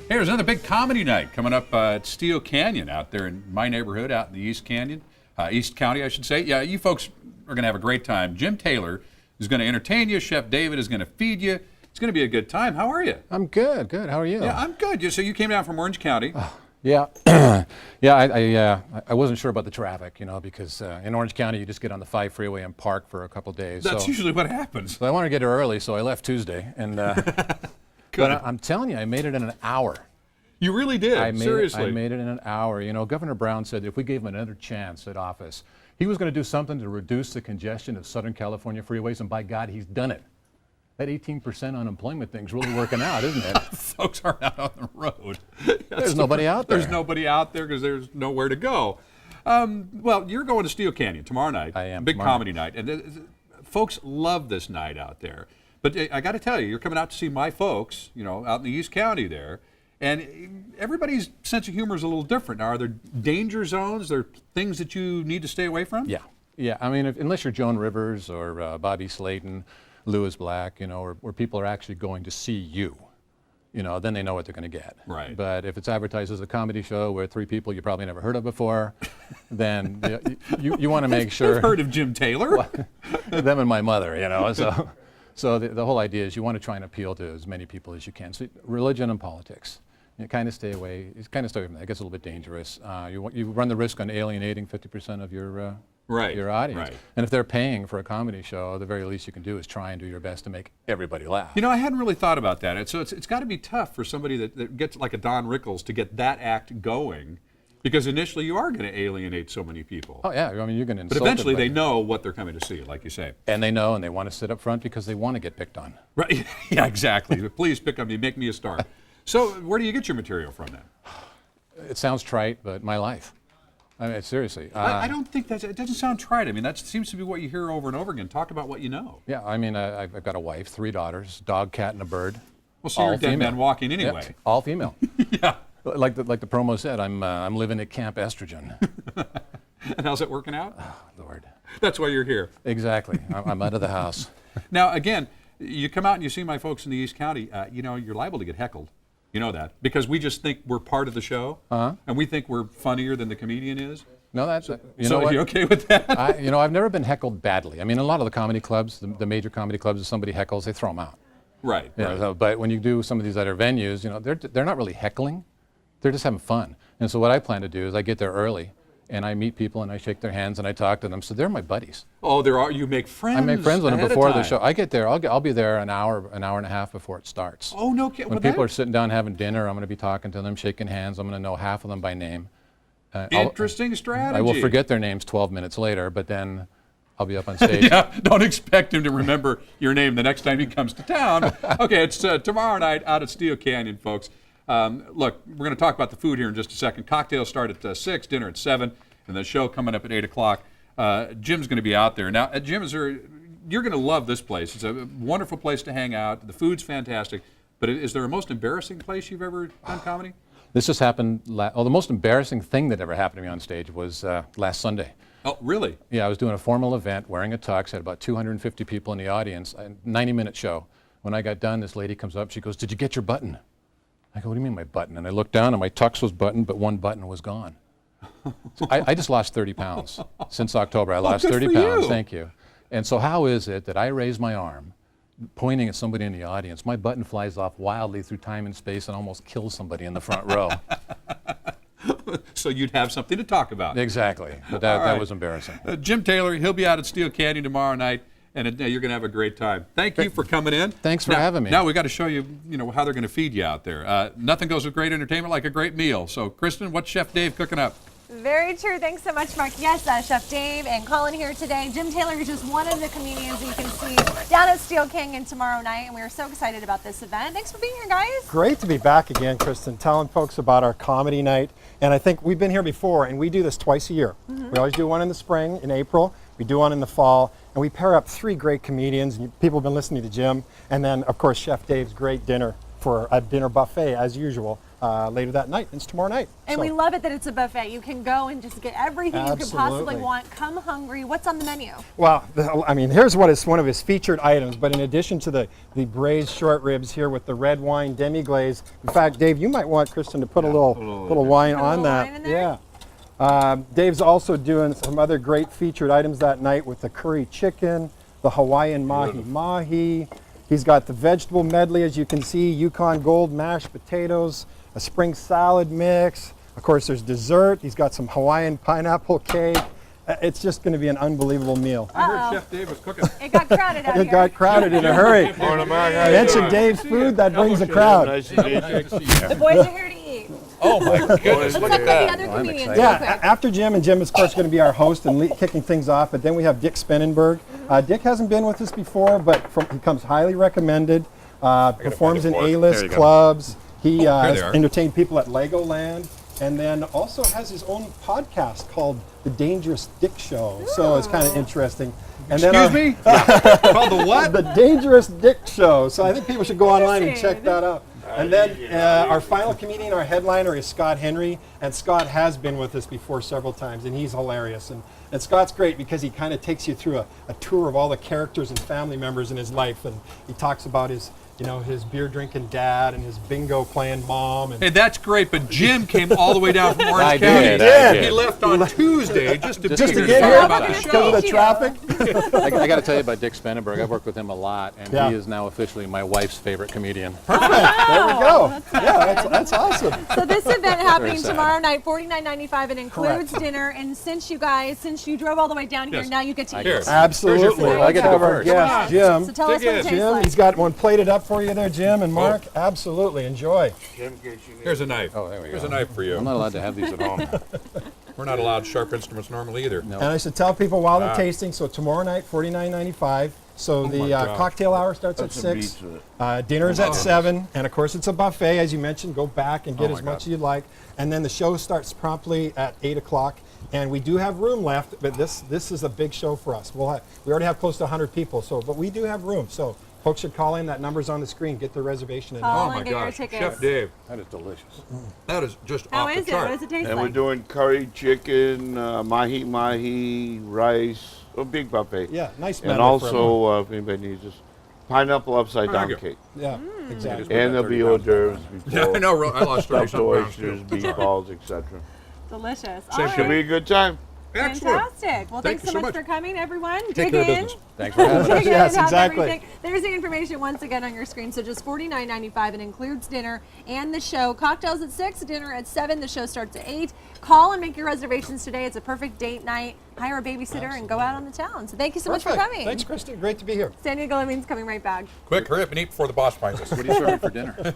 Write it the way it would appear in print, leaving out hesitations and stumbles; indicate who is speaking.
Speaker 1: Hey, there's another big comedy night coming up at Steel Canyon out there in my neighborhood out in the East Canyon, East County, I should say. Yeah, you folks are going to have a great time. Jim Taylor is going to entertain you. Chef David is going to feed you. It's going to be a good time. How are you?
Speaker 2: I'm good. How are you?
Speaker 1: Yeah, I'm good. So you came down from Orange County.
Speaker 2: Yeah, I wasn't sure about the traffic, because in Orange County you just get on the 5 freeway and park for a couple days.
Speaker 1: That's usually what happens.
Speaker 2: So I wanted to get here early, so I left Tuesday, and but I'm telling you, I made it in an hour.
Speaker 1: You really did. Seriously.
Speaker 2: I made it in an hour. Governor Brown said if we gave him another chance at office, he was going to do something to reduce the congestion of Southern California freeways, and by God, he's done it. That 18% unemployment thing's really working out, isn't it?
Speaker 1: Folks aren't out on the road.
Speaker 2: There's nobody out there.
Speaker 1: There's nobody out there because there's nowhere to go. Well, you're going to Steel Canyon tomorrow night.
Speaker 2: I am.
Speaker 1: Big comedy night. And folks love this night out there. But I got to tell you, you're coming out to see my folks, out in the East County there. And everybody's sense of humor is a little different. Now, are there danger zones? Are there things that you need to stay away from?
Speaker 2: Yeah. I mean, unless you're Joan Rivers or Bobby Slayton, Lewis Black, where people are actually going to see you, then they know what they're going to get.
Speaker 1: Right.
Speaker 2: But if it's advertised as a comedy show where 3 people you probably never heard of before, then you want to make sure.
Speaker 1: I've heard of Jim Taylor.
Speaker 2: Them and my mother, So the whole idea is you want to try and appeal to as many people as you can. So religion and politics, kind of stay away. From that. It gets a little bit dangerous. You run the risk on alienating 50% of your audience.
Speaker 1: Right.
Speaker 2: And if they're paying for a comedy show, the very least you can do is try and do your best to make everybody laugh.
Speaker 1: I hadn't really thought about that. It's got to be tough for somebody that gets like a Don Rickles to get that act going, because initially you are going to alienate so many people.
Speaker 2: Oh yeah, I mean you're going to insult.
Speaker 1: But eventually they know what they're coming to see, like you say.
Speaker 2: And they know, and they want to sit up front because they want to get picked on.
Speaker 1: Right. Yeah, exactly. Please pick on me, make me a star. So where do you get your material from then?
Speaker 2: It sounds trite, but my life. I mean, seriously.
Speaker 1: I don't think it doesn't sound trite. I mean, that seems to be what you hear over and over again. Talk about what you know.
Speaker 2: Yeah, I mean, I've got a wife, 3 daughters, dog, cat, and a bird.
Speaker 1: Well, so you're a dead man walking anyway.
Speaker 2: Yeah, all female.
Speaker 1: Yeah.
Speaker 2: Like the promo said, I'm living at Camp Estrogen.
Speaker 1: And how's it working out?
Speaker 2: Oh, Lord.
Speaker 1: That's why you're here.
Speaker 2: Exactly. I'm out of the house.
Speaker 1: Now, again, you come out and you see my folks in the East County, you're liable to get heckled. You know that, because we just think we're part of the show, and we think we're funnier than the comedian is.
Speaker 2: No, that's
Speaker 1: so are you okay with that?
Speaker 2: I've never been heckled badly. I mean, a lot of the comedy clubs, the major comedy clubs, if somebody heckles, they throw them out.
Speaker 1: Right.
Speaker 2: So, but when you do some of these other venues, they're not really heckling, they're just having fun. And so what I plan to do is I get there early, and I meet people and I shake their hands and I talk to them. So they're my buddies.
Speaker 1: Oh, you make friends.
Speaker 2: I make friends with them before the show. I get there. I'll be there an hour and a half before it starts.
Speaker 1: Oh, no kidding.
Speaker 2: When people are sitting down having dinner, I'm going to be talking to them, shaking hands. I'm going to know half of them by name.
Speaker 1: Interesting strategy.
Speaker 2: I will forget their names 12 minutes later, but then I'll be up on stage.
Speaker 1: Yeah, don't expect him to remember your name the next time he comes to town. Okay, it's tomorrow night out at Steel Canyon, folks. Look, we're going to talk about the food here in just a second. Cocktails start at 6, dinner at 7, and the show coming up at 8 o'clock. Jim's going to be out there. Now, Jim, you're going to love this place. It's a wonderful place to hang out. The food's fantastic. But is there a most embarrassing place you've ever done comedy?
Speaker 2: This just happened, the most embarrassing thing that ever happened to me on stage was last Sunday.
Speaker 1: Oh, really?
Speaker 2: Yeah, I was doing a formal event, wearing a tux, had about 250 people in the audience, a 90-minute show. When I got done, this lady comes up, she goes, "Did you get your button?" I go, "What do you mean my button?" And I looked down and my tux was buttoned, but one button was gone. So I just lost 30 pounds. Since October, I lost 30 pounds, thank you. And so how is it that I raise my arm, pointing at somebody in the audience, my button flies off wildly through time and space and almost kills somebody in the front row?
Speaker 1: So you'd have something to talk about.
Speaker 2: Exactly, but that was embarrassing.
Speaker 1: Jim Taylor, he'll be out at Steel Canyon tomorrow night, and you're going to have a great time. Thank you for coming in.
Speaker 2: Thanks for having me.
Speaker 1: Now we got to show you, how they're going to feed you out there. Nothing goes with great entertainment like a great meal. So, Kristen, what's Chef Dave cooking up?
Speaker 3: Very true. Thanks so much, Mark. Yes, Chef Dave and Colin here today. Jim Taylor is just one of the comedians you can see down at Steel Canyon tomorrow night, and we are so excited about this event. Thanks for being here, guys.
Speaker 4: Great to be back again, Kristen, telling folks about our comedy night. And I think we've been here before, and we do this twice a year. We always do one in the spring, in April. We do one in the fall, and we pair up 3 great comedians. People have been listening to Jim, and then, of course, Chef Dave's great dinner for a dinner buffet, as usual, later that night. It's tomorrow night.
Speaker 3: And
Speaker 4: So-
Speaker 3: we love it that it's a buffet. You can go and just get everything you could possibly
Speaker 4: Absolutely.
Speaker 3: want. Come hungry. What's on the menu?
Speaker 4: Well, I mean, here's what is one of his featured items. But in addition to the braised short ribs here with the red wine demi-glaze, in fact, Dave, you might want Kristen to put a little wine
Speaker 3: Put a
Speaker 4: on
Speaker 3: little
Speaker 4: that.
Speaker 3: wine in there?
Speaker 4: Yeah. Dave's also doing some other great featured items that night with the curry chicken, the Hawaiian mahi-mahi. He's got the vegetable medley, as you can see, Yukon Gold mashed potatoes, a spring salad mix. Of course, there's dessert. He's got some Hawaiian pineapple cake. It's just going to be an unbelievable meal.
Speaker 1: I heard Chef Dave was cooking.
Speaker 3: It got crowded out
Speaker 4: It
Speaker 3: here.
Speaker 4: got crowded in a hurry. Mention Dave's food, that brings the crowd.
Speaker 5: Nice to meet you.
Speaker 3: The boys are here to eat.
Speaker 2: Oh my goodness,
Speaker 3: Let's talk about the other comedians
Speaker 2: excited.
Speaker 3: real
Speaker 4: Yeah,
Speaker 3: quick.
Speaker 4: after Jim, and Jim is of course going to be our host and kicking things off, but then we have Dick Spenenberg. Dick hasn't been with us before, but he comes highly recommended, performs in A-list clubs. He has
Speaker 1: they are.
Speaker 4: entertained people at Legoland, and then also has his own podcast called The Dangerous Dick Show. So it's kind of interesting. And then
Speaker 1: Excuse me? Called the what?
Speaker 4: The Dangerous Dick Show. So I think people should go online and check
Speaker 3: Interesting.
Speaker 4: that out. And then our final comedian, our headliner, is Scott Henry. And Scott has been with us before several times, and he's hilarious. And Scott's great because he kind of takes you through a tour of all the characters and family members in his life. And he talks about his beer drinking dad and his bingo playing mom. And
Speaker 1: Hey, that's great, but Jim came all the way down from Orange
Speaker 2: I
Speaker 1: County.
Speaker 2: did, I did.
Speaker 1: He left on Tuesday just to be
Speaker 2: Just
Speaker 1: here
Speaker 2: to
Speaker 1: to
Speaker 2: get
Speaker 1: talk
Speaker 2: here
Speaker 1: about the
Speaker 3: because
Speaker 1: show.
Speaker 4: because of the traffic.
Speaker 2: I got to tell you about Dick Spenenberg. I've worked with him a lot, and
Speaker 4: Yeah.
Speaker 2: he is now officially my wife's favorite comedian.
Speaker 4: There we go. Yeah, that's awesome.
Speaker 3: So this event happening
Speaker 2: sad.
Speaker 3: tomorrow night, $49.95, and includes dinner. And since you drove all the way down here,
Speaker 1: Yes.
Speaker 3: now you get to eat.
Speaker 1: Here.
Speaker 4: Absolutely.
Speaker 3: food.
Speaker 4: Let's
Speaker 3: I get to
Speaker 4: have
Speaker 3: go
Speaker 4: our
Speaker 2: first.
Speaker 4: guest, Jim.
Speaker 3: So tell us what it tastes
Speaker 4: Jim,
Speaker 3: like.
Speaker 4: he's got one plated up for you there, Jim and Mark. Absolutely, enjoy.
Speaker 1: Here's a knife.
Speaker 2: Oh, there we
Speaker 1: Here's
Speaker 2: go.
Speaker 1: a knife for
Speaker 2: I'm
Speaker 1: you.
Speaker 2: not allowed to have these at home.
Speaker 1: We're not allowed sharp instruments normally either.
Speaker 2: No.
Speaker 4: And I should tell people while they're tasting, so tomorrow night, $49.95. So the
Speaker 1: my God.
Speaker 4: cocktail hour starts at 6. Dinner's at 7. And of course, it's a buffet, as you mentioned. Go back and get
Speaker 1: Oh,
Speaker 4: as
Speaker 1: my
Speaker 4: much
Speaker 1: God.
Speaker 4: as you'd like. And then the show starts promptly at 8 o'clock. And we do have room left, but this is a big show for us. We already have close to 100 people, but we do have room. So folks should call in. That number's on the screen. Get their reservation in.
Speaker 3: Call
Speaker 1: Oh my
Speaker 3: and get your
Speaker 1: gosh,
Speaker 3: tickets.
Speaker 1: Chef Dave,
Speaker 2: That is delicious.
Speaker 1: that is just
Speaker 3: How
Speaker 1: off
Speaker 3: is
Speaker 1: the
Speaker 3: it? What
Speaker 1: chart.
Speaker 3: does it taste
Speaker 5: And we're
Speaker 3: like?
Speaker 5: doing curry chicken, mahi-mahi, rice, a big buffet.
Speaker 4: Yeah, nice
Speaker 5: And
Speaker 4: medley for everyone.
Speaker 5: also, if anybody needs this, pineapple upside down
Speaker 1: Thank you.
Speaker 5: cake.
Speaker 4: Yeah,
Speaker 3: Mm.
Speaker 4: exactly.
Speaker 5: And there'll be hors d'oeuvres
Speaker 1: Yeah, I
Speaker 5: before.
Speaker 1: know. I lost 30
Speaker 5: Stuffed
Speaker 1: some pounds
Speaker 5: oysters,
Speaker 1: too.
Speaker 5: beef balls, etc.
Speaker 3: Delicious.
Speaker 1: Same
Speaker 3: All
Speaker 1: to
Speaker 5: Should
Speaker 3: right.
Speaker 5: be a good time.
Speaker 1: Excellent.
Speaker 3: Fantastic. Well,
Speaker 1: Thank
Speaker 3: thanks
Speaker 1: you
Speaker 3: so much for coming, everyone.
Speaker 1: Take
Speaker 3: Dig
Speaker 1: care of
Speaker 3: in.
Speaker 1: business.
Speaker 2: Thanks for having us.
Speaker 3: Dig in
Speaker 4: Yes,
Speaker 3: and have
Speaker 4: exactly.
Speaker 3: everything. There's the information once again on your screen. So just $49.95. It includes dinner and the show. Cocktails at 6, dinner at 7. The show starts at 8. Call and make your reservations today. It's a perfect date night. Hire a babysitter and go out on the town. So thank you so much for
Speaker 4: Perfect.
Speaker 3: coming.
Speaker 4: Thanks, Kristen. Great to be here.
Speaker 3: San Diego Levine's coming right back.
Speaker 1: Quick, hurry up and eat before the boss finds us.
Speaker 2: What are you serving for dinner?